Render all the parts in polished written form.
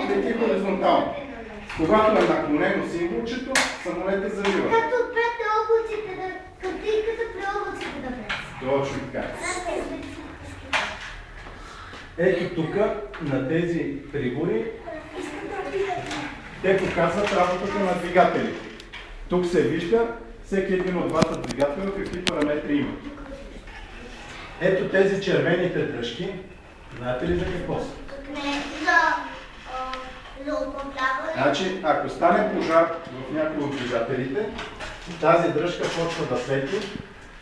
лети хоризонтално. Когато е наклонено символчето, самолетът завива. Като пред облаците, картинката при облаците да влезе. Точно така. Ето тук, на тези прибори, те показват работата на двигателите. Тук се вижда всеки един от двата двигателя какви параметри има. Ето тези червените дръжки, знаете ли за какво са? Не, за управляване. Значи, ако стане пожар в някой от двигателите, тази дръжка почва да свети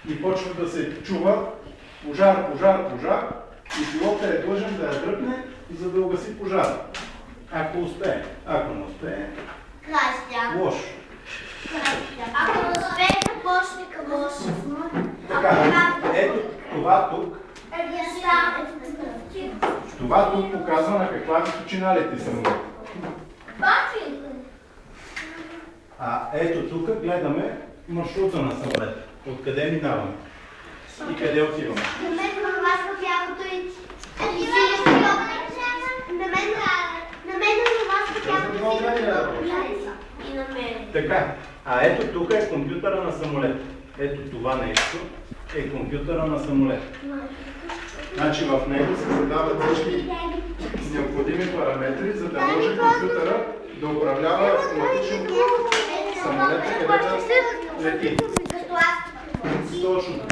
и почва да се чува пожар, пожар, пожар и пилотът е длъжен да я дръпне, за да угаси пожара. Ако успее. Ако не успее, лошо. Ако не успее, почне към лошо. Така, ето това тук. Това тук показва на каква височина лети самолет. А ето тук гледаме маршрута на самолета. Откъде минаваме и къде отиваме. На мен във вас в бялото и... И на мен. Така, а ето тук е компютъра на самолета. Ето това нещо е компютъра на самолета. Значи в него се задават всички необходими параметри, за да може компютъра да управлява автоматично самолета, където лети. Точно така.